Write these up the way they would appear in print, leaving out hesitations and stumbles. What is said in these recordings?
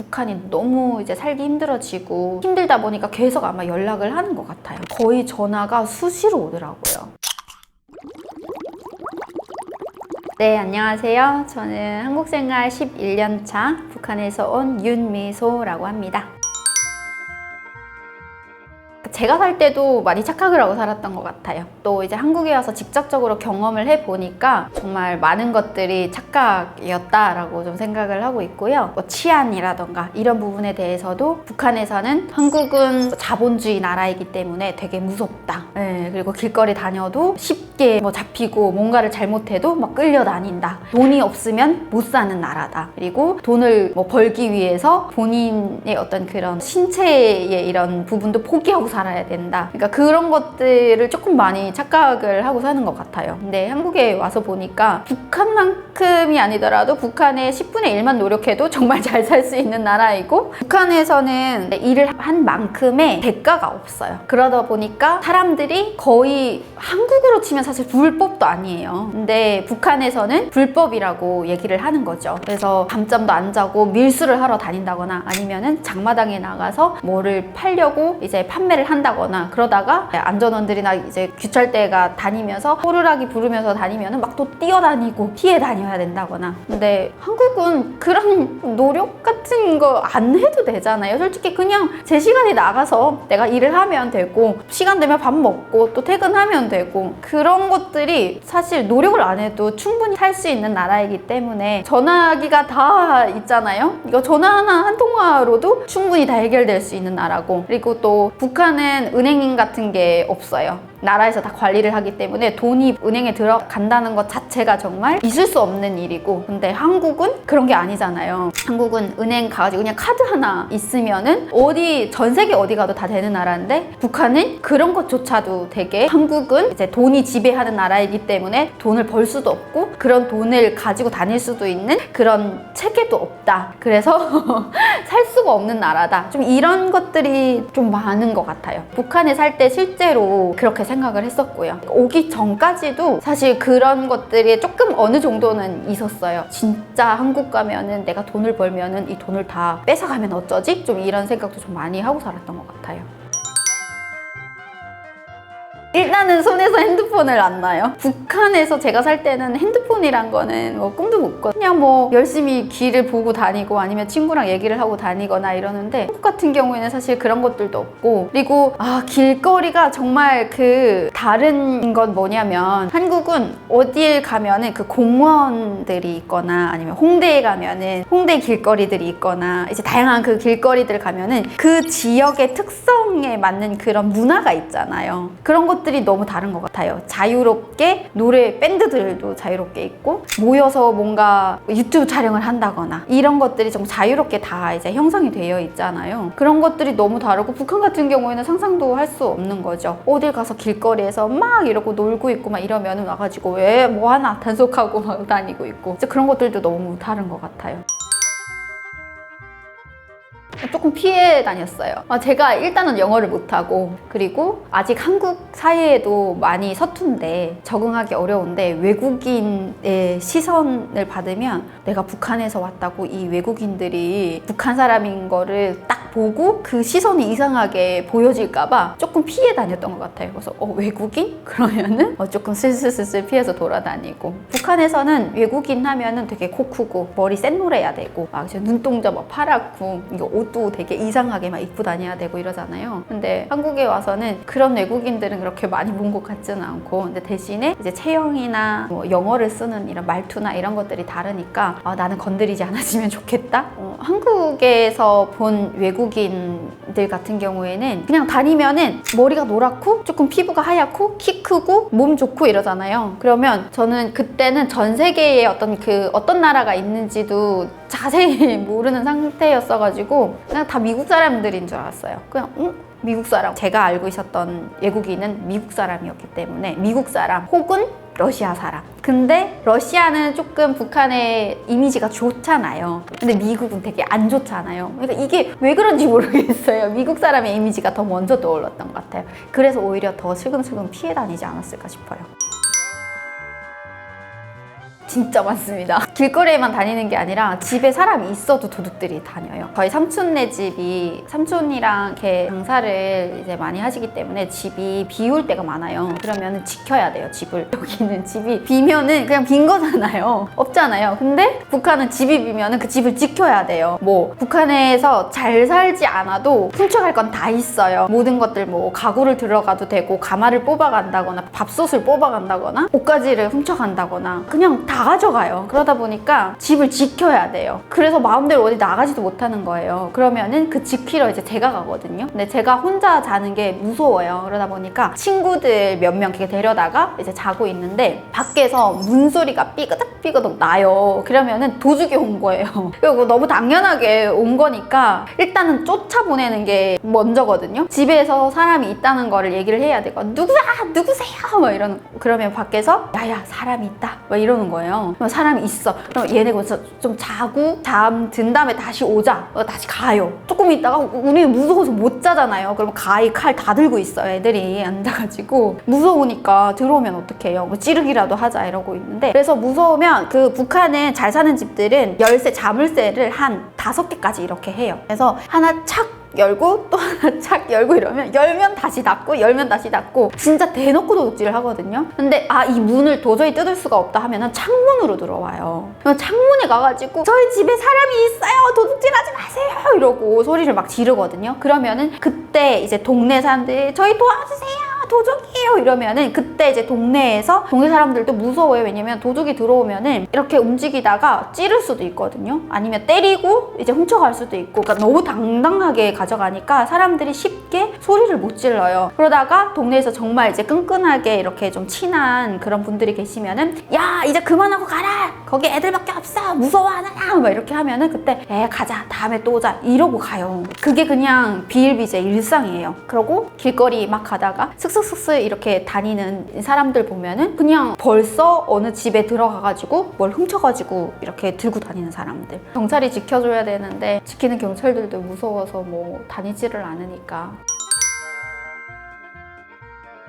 북한이 너무 이제 살기 힘들어지고 힘들다 보니까 계속 아마 연락을 하는 것 같아요. 거의 전화가 수시로 오더라고요. 네, 안녕하세요. 저는 한국생활 11년 차 북한에서 온 윤미소라고 합니다. 제가 살 때도 많이 착각을 하고 살았던 것 같아요. 또 이제 한국에 와서 직접적으로 경험을 해보니까 정말 많은 것들이 착각이었다라고 좀 생각을 하고 있고요. 뭐 치안이라던가 이런 부분에 대해서도 북한에서는 한국은 자본주의 나라이기 때문에 되게 무섭다. 네, 그리고 길거리 다녀도 쉽게 뭐 잡히고 뭔가를 잘못해도 막 끌려다닌다. 돈이 없으면 못 사는 나라다. 그리고 돈을 뭐 벌기 위해서 본인의 어떤 그런 신체의 이런 부분도 포기하고 살아야 된다. 그러니까 그런 것들을 조금 많이 착각을 하고 사는 것 같아요. 근데 한국에 와서 보니까 북한만큼이 아니더라도 북한의 10분의 1만 노력해도 정말 잘 살 수 있는 나라이고, 북한에서는 일을 한 만큼의 대가가 없어요. 그러다 보니까 사람들이 거의 한국으로 치면 사실 불법도 아니에요. 근데 북한에서는 불법이라고 얘기를 하는 거죠. 그래서 밤잠도 안 자고 밀수를 하러 다닌다거나 아니면은 장마당에 나가서 뭐를 팔려고 이제 판매를 한다거나, 그러다가 안전원들이나 이제 규찰대가 다니면서 호루라기 부르면서 다니면은 막 또 뛰어다니고 피해 다녀야 된다거나. 근데 한국은 그런 노력 같은 거 안 해도 되잖아요. 솔직히 그냥 제 시간에 나가서 내가 일을 하면 되고, 시간 되면 밥 먹고 또 퇴근하면 되고, 그런 것들이 사실 노력을 안 해도 충분히 살 수 있는 나라이기 때문에, 전화기가 다 있잖아요. 이거 전화 하나 한 통화로도 충분히 다 해결될 수 있는 나라고, 그리고 또 북한은 은행 같은 게 없어요. 나라에서 다 관리를 하기 때문에 돈이 은행에 들어간다는 것 자체가 정말 있을 수 없는 일이고, 근데 한국은 그런 게 아니잖아요. 한국은 은행 가가지고 그냥 카드 하나 있으면은 전 세계 어디 가도 다 되는 나라인데, 북한은 그런 것조차도 되게, 한국은 이제 돈이 지배하는 나라이기 때문에 돈을 벌 수도 없고 그런 돈을 가지고 다닐 수도 있는 그런 체계도 없다. 그래서 살 수가 없는 나라다. 좀 이런 것들이 좀 많은 것 같아요. 북한에 살 때 실제로 그렇게 생각을 했었고요. 오기 전까지도 사실 그런 것들이 조금 어느 정도는 있었어요. 진짜 한국 가면은 내가 돈을 벌면은 이 돈을 다 뺏어가면 어쩌지? 좀 이런 생각도 좀 많이 하고 살았던 것 같아요. 일단은 손에서 핸드폰을 안 놔요. 북한에서 제가 살 때는 핸드폰이란 거는 뭐 꿈도 못 꿔. 그냥 뭐 열심히 길을 보고 다니고 아니면 친구랑 얘기를 하고 다니거나 이러는데, 한국 같은 경우에는 사실 그런 것들도 없고, 그리고 길거리가 정말 다른 건 뭐냐면, 한국은 어디에 가면은 그 공원들이 있거나 아니면 홍대에 가면은 홍대 길거리들이 있거나, 이제 다양한 그 길거리들 가면은 그 지역의 특성에 맞는 그런 문화가 있잖아요. 그런 것들이 너무 다른 것 같아요. 자유롭게 노래 밴드들도 자유롭게 있고, 모여서 뭔가 유튜브 촬영을 한다거나 이런 것들이 좀 자유롭게 다 이제 형성이 되어 있잖아요. 그런 것들이 너무 다르고, 북한 같은 경우에는 상상도 할 수 없는 거죠. 어딜 가서 길거리에서 막 이러고 놀고 있고 막 이러면은 와가지고 왜 뭐 하나 단속하고 막 다니고 있고, 이제 그런 것들도 너무 다른 것 같아요. 조금 피해 다녔어요. 제가 일단은 영어를 못하고, 그리고 아직 한국 사회에도 많이 서툰데 적응하기 어려운데, 외국인의 시선을 받으면 내가 북한에서 왔다고 이 외국인들이 북한 사람인 거를 딱 보고 그 시선이 이상하게 보여질까봐 조금 피해 다녔던 것 같아요. 그래서 외국인? 그러면은 조금 슬슬슬슬 피해서 돌아다니고, 북한에서는 외국인 하면은 되게 코 크고 머리 샛노래야 되고 막 눈동자 막 파랗고, 이거 옷도 되게 이상하게 막 입고 다녀야 되고 이러잖아요. 근데 한국에 와서는 그런 외국인들은 그렇게 많이 본 것 같지는 않고, 근데 대신에 이제 체형이나 뭐 영어를 쓰는 이런 말투나 이런 것들이 다르니까 나는 건드리지 않았으면 좋겠다. 한국에서 본 외국인들 같은 경우에는 그냥 다니면은 머리가 노랗고 조금 피부가 하얗고 키 크고 몸 좋고 이러잖아요. 그러면 저는 그때는 전 세계에 어떤 나라가 있는지도 자세히 모르는 상태였어가지고 그냥 다 미국 사람들인 줄 알았어요. 그냥 미국 사람. 제가 알고 있었던 외국인은 미국 사람이었기 때문에 미국 사람 혹은 러시아 사람. 근데 러시아는 조금 북한의 이미지가 좋잖아요. 근데 미국은 되게 안 좋잖아요. 그러니까 이게 왜 그런지 모르겠어요. 미국 사람의 이미지가 더 먼저 떠올랐던 것 같아요. 그래서 오히려 더 슬금슬금 피해 다니지 않았을까 싶어요. 진짜 많습니다. 길거리에만 다니는 게 아니라 집에 사람이 있어도 도둑들이 다녀요. 저희 삼촌네 집이 삼촌이랑 이렇게 장사를 이제 많이 하시기 때문에 집이 비울 때가 많아요. 그러면 지켜야 돼요, 집을. 여기는 집이 비면은 그냥 빈 거잖아요. 없잖아요. 근데 북한은 집이 비면은 그 집을 지켜야 돼요. 뭐 북한에서 잘 살지 않아도 훔쳐갈 건 다 있어요. 모든 것들 뭐 가구를 들어가도 되고 가마를 뽑아간다거나 밥솥을 뽑아간다거나 옷가지를 훔쳐간다거나 그냥 다 가져가요. 그러다 보니까 집을 지켜야 돼요. 그래서 마음대로 어디 나가지도 못하는 거예요. 그러면은 그 지키러 이제 제가 가거든요. 근데 제가 혼자 자는 게 무서워요. 그러다 보니까 친구들 몇 명 이렇게 데려다가 이제 자고 있는데 밖에서 문소리가 삐그덕삐그덕 나요. 그러면은 도둑이 온 거예요. 그리고 너무 당연하게 온 거니까 일단은 쫓아보내는 게 먼저거든요. 집에서 사람이 있다는 거를 얘기를 해야 되고 누구세요? 막 이러는. 그러면 밖에서 야야 사람이 있다 막 이러는 거예요. 그럼 사람이 있어. 그럼 얘네 거기서 좀 자고 잠든 다음에 다시 오자. 다시 가요. 조금 있다가 우리 무서워서 못 자잖아요. 그럼 가위 칼 다 들고 있어요. 애들이 앉아가지고 무서우니까 들어오면 어떡해요. 뭐 찌르기라도 하자 이러고 있는데, 그래서 무서우면 그 북한은 잘 사는 집들은 열쇠 자물쇠를 한 5개까지 이렇게 해요. 그래서 하나 착 열고 또 하나 착 열고 이러면 열면 다시 닫고 열면 다시 닫고 진짜 대놓고 도둑질을 하거든요. 근데 이 문을 도저히 뜯을 수가 없다 하면은 창문으로 들어와요. 창문에 가가지고 저희 집에 사람이 있어요, 도둑질 하지 마세요 이러고 소리를 막 지르거든요. 그러면은 그때 이제 동네 사람들이 저희 도와주세요 도둑이에요 이러면은 그때 이제 동네 사람들도 무서워요. 왜냐면 도둑이 들어오면은 이렇게 움직이다가 찌를 수도 있거든요. 아니면 때리고 이제 훔쳐갈 수도 있고. 그러니까 너무 당당하게 가져가니까 사람들이 쉽게 소리를 못 질러요. 그러다가 동네에서 정말 이제 끈끈하게 이렇게 좀 친한 그런 분들이 계시면은 야 이제 그만하고 가라, 거기 애들밖에 없어, 무서워하느냐 막 이렇게 하면은 그때 가자, 다음에 또 오자 이러고 가요. 그게 그냥 비일비재 일상이에요. 그러고 길거리 막 가다가 슥슥슥슥 이렇게 다니는 사람들 보면은 그냥 벌써 어느 집에 들어가가지고 뭘 훔쳐가지고 이렇게 들고 다니는 사람들. 경찰이 지켜줘야 되는데 지키는 경찰들도 무서워서 뭐 다니지를 않으니까.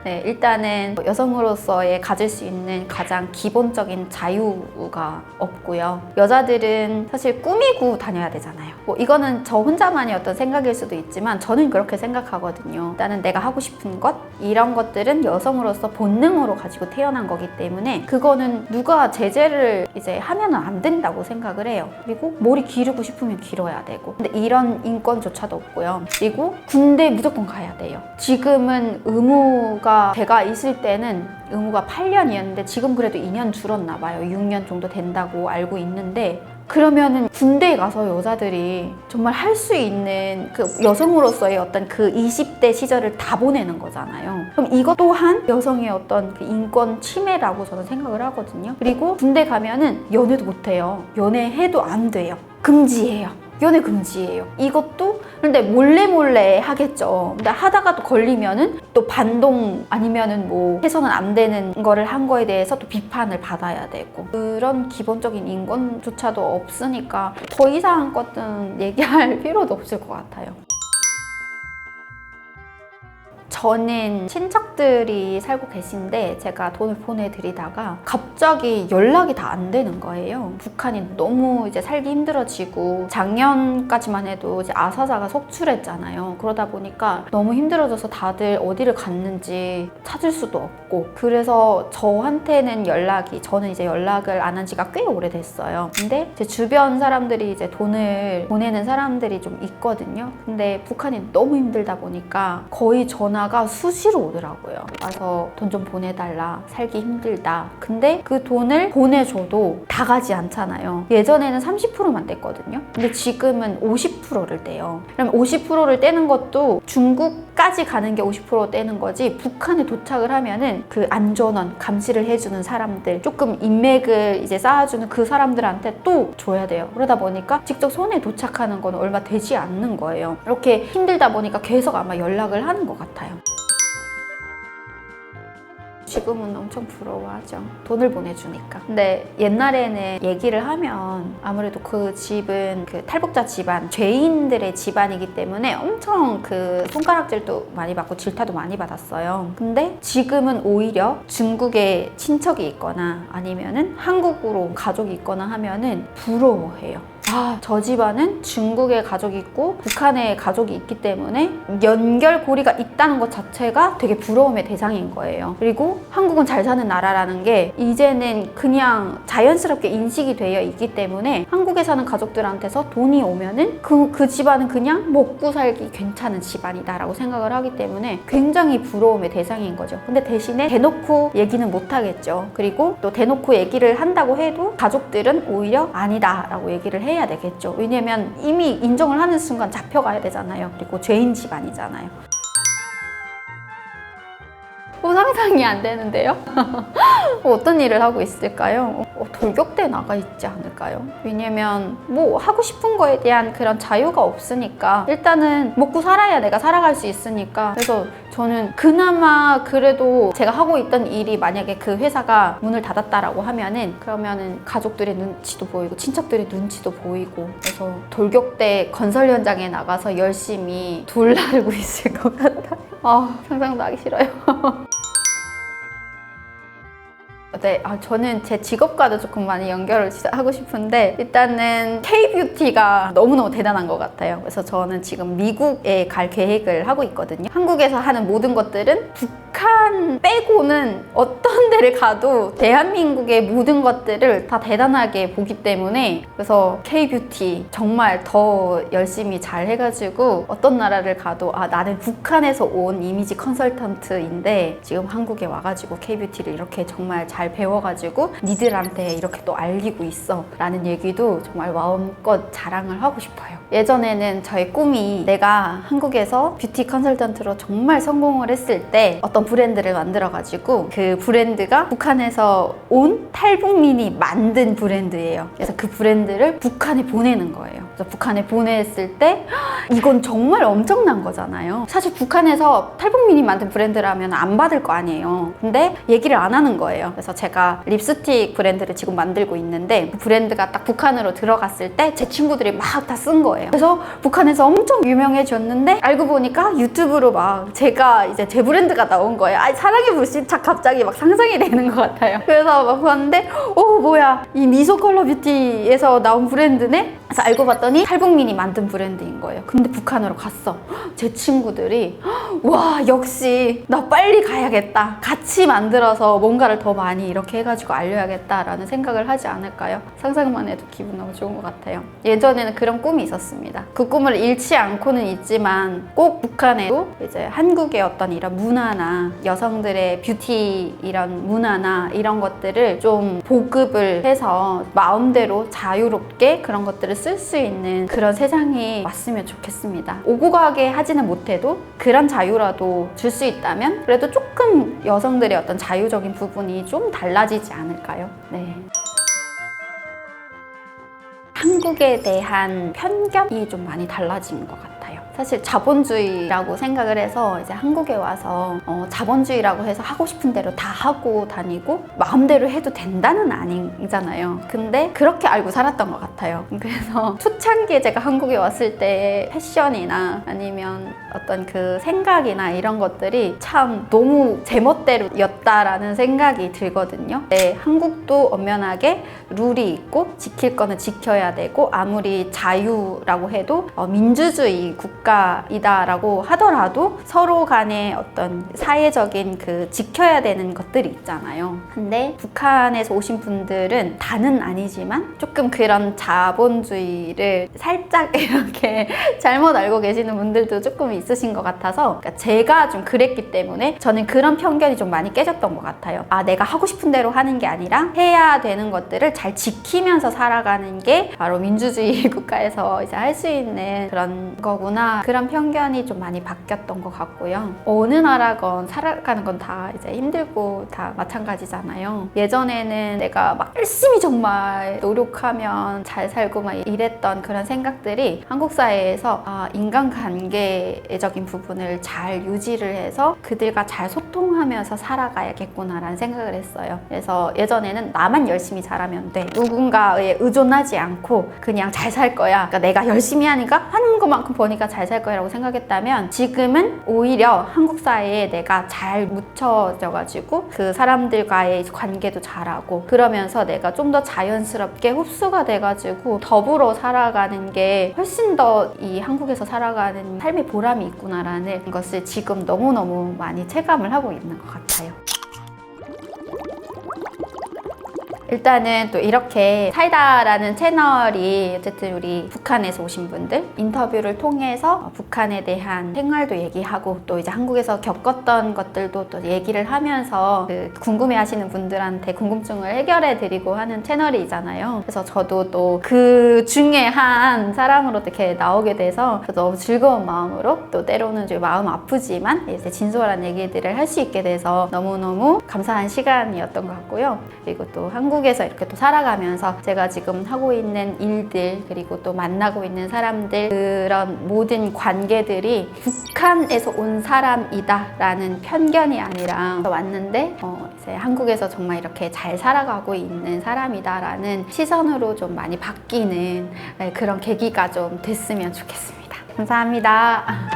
네, 일단은 여성으로서의 가질 수 있는 가장 기본적인 자유가 없고요. 여자들은 사실 꾸미고 다녀야 되잖아요. 뭐 이거는 저 혼자만의 어떤 생각일 수도 있지만 저는 그렇게 생각하거든요. 일단은 내가 하고 싶은 것, 이런 것들은 여성으로서 본능으로 가지고 태어난 거기 때문에 그거는 누가 제재를 이제 하면은 안 된다고 생각을 해요. 그리고 머리 기르고 싶으면 길어야 되고. 근데 이런 인권조차도 없고요. 그리고 군대 무조건 가야 돼요. 지금은 의무가 제가 있을 때는 의무가 8년이었는데 지금 그래도 2년 줄었나 봐요. 6년 정도 된다고 알고 있는데, 그러면은 군대에 가서 여자들이 정말 할 수 있는 그 여성으로서의 어떤 그 20대 시절을 다 보내는 거잖아요. 그럼 이것 또한 여성의 어떤 그 인권 침해라고 저는 생각을 하거든요. 그리고 군대 가면은 연애도 못 해요. 연애해도 안 돼요. 금지해요. 연애 금지예요. 이것도 근데 몰래 하겠죠. 근데 하다가 또 걸리면은 또 반동 아니면은 뭐 해서는 안 되는 거를 한 거에 대해서 또 비판을 받아야 되고, 그런 기본적인 인권조차도 없으니까 더 이상한 것은 얘기할 필요도 없을 것 같아요. 저는 친척들이 살고 계신데 제가 돈을 보내드리다가 갑자기 연락이 다 안 되는 거예요. 북한이 너무 이제 살기 힘들어지고 작년까지만 해도 이제 아사사가 속출했잖아요. 그러다 보니까 너무 힘들어져서 다들 어디를 갔는지 찾을 수도 없고, 그래서 저한테는 저는 이제 연락을 안 한 지가 꽤 오래됐어요. 근데 제 주변 사람들이 이제 돈을 보내는 사람들이 좀 있거든요. 근데 북한이 너무 힘들다 보니까 거의 전화가 수시로 오더라고요. 와서 돈 좀 보내달라, 살기 힘들다. 근데 그 돈을 보내줘도 다 가지 않잖아요. 예전에는 30%만 뗐거든요. 근데 지금은 50%를 떼요. 그럼 50%를 떼는 것도 중국까지 가는 게 50% 떼는 거지, 북한에 도착을 하면은 그 안전원 감시를 해주는 사람들, 조금 인맥을 이제 쌓아주는 그 사람들한테 또 줘야 돼요. 그러다 보니까 직접 손에 도착하는 건 얼마 되지 않는 거예요. 이렇게 힘들다 보니까 계속 아마 연락을 하는 것 같아요. 지금은 엄청 부러워하죠. 돈을 보내주니까. 근데 옛날에는 얘기를 하면 아무래도 그 집은 그 탈북자 집안, 죄인들의 집안이기 때문에 엄청 그 손가락질도 많이 받고 질타도 많이 받았어요. 근데 지금은 오히려 중국에 친척이 있거나 아니면은 한국으로 가족이 있거나 하면은 부러워해요. 아, 저 집안은 중국에 가족이 있고 북한에 가족이 있기 때문에 연결고리가 있다는 것 자체가 되게 부러움의 대상인 거예요. 그리고 한국은 잘 사는 나라라는 게 이제는 그냥 자연스럽게 인식이 되어 있기 때문에 한국에 사는 가족들한테서 돈이 오면은 그 집안은 그냥 먹고 살기 괜찮은 집안이다라고 생각을 하기 때문에 굉장히 부러움의 대상인 거죠. 근데 대신에 대놓고 얘기는 못 하겠죠. 그리고 또 대놓고 얘기를 한다고 해도 가족들은 오히려 아니다라고 얘기를 해야 되겠죠. 왜냐면 이미 인정을 하는 순간 잡혀가야 되잖아요. 그리고 죄인 집안이잖아요. 상상이 안 되는데요? 어떤 일을 하고 있을까요? 돌격대 나가 있지 않을까요? 왜냐면 뭐 하고 싶은 거에 대한 그런 자유가 없으니까 일단은 먹고 살아야 내가 살아갈 수 있으니까. 그래서 저는 그나마 그래도 제가 하고 있던 일이 만약에 그 회사가 문을 닫았다라고 하면은 그러면은 가족들의 눈치도 보이고 친척들의 눈치도 보이고 그래서 돌격대 건설 현장에 나가서 열심히 돌 나르고 있을 것 같아요. 상상도 하기 싫어요. 네, 저는 제 직업과도 조금 많이 연결을 하고 싶은데 일단은 K-뷰티가 너무너무 대단한 것 같아요. 그래서 저는 지금 미국에 갈 계획을 하고 있거든요. 한국에서 하는 모든 것들은 북한 빼고는 어떤 데를 가도 대한민국의 모든 것들을 다 대단하게 보기 때문에 그래서 K-뷰티 정말 더 열심히 잘 해가지고 어떤 나라를 가도 나는 북한에서 온 이미지 컨설턴트인데 지금 한국에 와가지고 K-뷰티를 이렇게 정말 잘 배워가지고 니들한테 이렇게 또 알리고 있어 라는 얘기도 정말 마음껏 자랑을 하고 싶어요. 예전에는 저의 꿈이 내가 한국에서 뷰티 컨설턴트로 정말 성공을 했을 때 어떤 브랜드를 만들어가지고 그 브랜드가 북한에서 온 탈북민이 만든 브랜드예요. 그래서 그 브랜드를 북한에 보내는 거예요. 그래서 북한에 보냈을 때 이건 정말 엄청난 거잖아요. 사실 북한에서 탈북민이 만든 브랜드라면 안 받을 거 아니에요. 근데 얘기를 안 하는 거예요. 그래서 제가 립스틱 브랜드를 지금 만들고 있는데 그 브랜드가 딱 북한으로 들어갔을 때 제 친구들이 막 다 쓴 거예요. 그래서 북한에서 엄청 유명해졌는데 알고 보니까 유튜브로 막 제가 이제 제 브랜드가 나온 거예요. 사랑의 불시착 갑자기 막 상상이 되는 것 같아요. 그래서 막 봤는데 뭐야 이 미소 컬러 뷰티에서 나온 브랜드네? 그래서 알고 봤더니 탈북민이 만든 브랜드인 거예요. 근데 북한으로 갔어. 제 친구들이 와 역시 나 빨리 가야겠다. 같이 만들어서 뭔가를 더 많이 이렇게 해가지고 알려야겠다라는 생각을 하지 않을까요? 상상만 해도 기분 너무 좋은 것 같아요. 예전에는 그런 꿈이 있었습니다. 그 꿈을 잃지 않고는 있지만 꼭 북한에도 이제 한국의 어떤 이런 문화나 여성들의 뷰티 이런 문화나 이런 것들을 좀 보급을 해서 마음대로 자유롭게 그런 것들을 쓸 수 있는 그런 세상이 왔으면 좋겠습니다. 오고 가게 하지는 못해도 그런 자유라도 줄 수 있다면 그래도 조금 여성들의 어떤 자유적인 부분이 좀 달라지지 않을까요? 네. 한국에 대한 편견이 좀 많이 달라진 것 같아요. 사실 자본주의라고 생각을 해서 이제 한국에 와서 자본주의라고 해서 하고 싶은 대로 다 하고 다니고 마음대로 해도 된다는 아니잖아요. 근데 그렇게 알고 살았던 것 같아요. 그래서 초창기에 제가 한국에 왔을 때 패션이나 아니면 어떤 그 생각이나 이런 것들이 참 너무 제멋대로였다라는 생각이 들거든요. 네, 한국도 엄연하게 룰이 있고 지킬 거는 지켜야 되고 아무리 자유라고 해도 민주주의 국가이다라고 하더라도 서로 간에 어떤 사회적인 그 지켜야 되는 것들이 있잖아요. 근데 북한에서 오신 분들은 다는 아니지만 조금 그런 자본주의를 살짝 이렇게 잘못 알고 계시는 분들도 조금 있으신 것 같아서 그러니까 제가 좀 그랬기 때문에 저는 그런 편견이 좀 많이 깨졌던 것 같아요. 내가 하고 싶은 대로 하는 게 아니라 해야 되는 것들을 잘 지키면서 살아가는 게 바로 민주주의 국가에서 이제 할 수 있는 그런 거구나 문화 그런 편견이 좀 많이 바뀌었던 것 같고요. 어느 나라건 살아가는 건 다 이제 힘들고 다 마찬가지잖아요. 예전에는 내가 막 열심히 정말 노력하면 잘 살고 막 이랬던 그런 생각들이 한국 사회에서 인간관계적인 부분을 잘 유지를 해서 그들과 잘 소통하면서 살아가야겠구나라는 생각을 했어요. 그래서 예전에는 나만 열심히 잘하면 돼. 누군가에 의존하지 않고 그냥 잘 살 거야. 그러니까 내가 열심히 하니까 하는 것만큼 버니까 잘 살 거야 라고 생각했다면 지금은 오히려 한국 사회에 내가 잘 묻혀져가지고 그 사람들과의 관계도 잘하고 그러면서 내가 좀 더 자연스럽게 흡수가 돼가지고 더불어 살아가는 게 훨씬 더 이 한국에서 살아가는 삶의 보람이 있구나라는 것을 지금 너무너무 많이 체감을 하고 있는 것 같아요. 일단은 또 이렇게 사이다라는 채널이 어쨌든 우리 북한에서 오신 분들 인터뷰를 통해서 북한에 대한 생활도 얘기하고 또 이제 한국에서 겪었던 것들도 또 얘기를 하면서 그 궁금해 하시는 분들한테 궁금증을 해결해 드리고 하는 채널이잖아요. 그래서 저도 또 그 중에 한 사람으로 이렇게 나오게 돼서 너무 즐거운 마음으로 또 때로는 좀 마음 아프지만 이제 진솔한 얘기들을 할 수 있게 돼서 너무너무 감사한 시간이었던 것 같고요. 그리고 또 한국에서 이렇게 또 살아가면서 제가 지금 하고 있는 일들 그리고 또 만나고 있는 사람들 그런 모든 관계들이 북한에서 온 사람이다 라는 편견이 아니라 왔는데 이제 한국에서 정말 이렇게 잘 살아가고 있는 사람이다 라는 시선으로 좀 많이 바뀌는 그런 계기가 좀 됐으면 좋겠습니다. 감사합니다.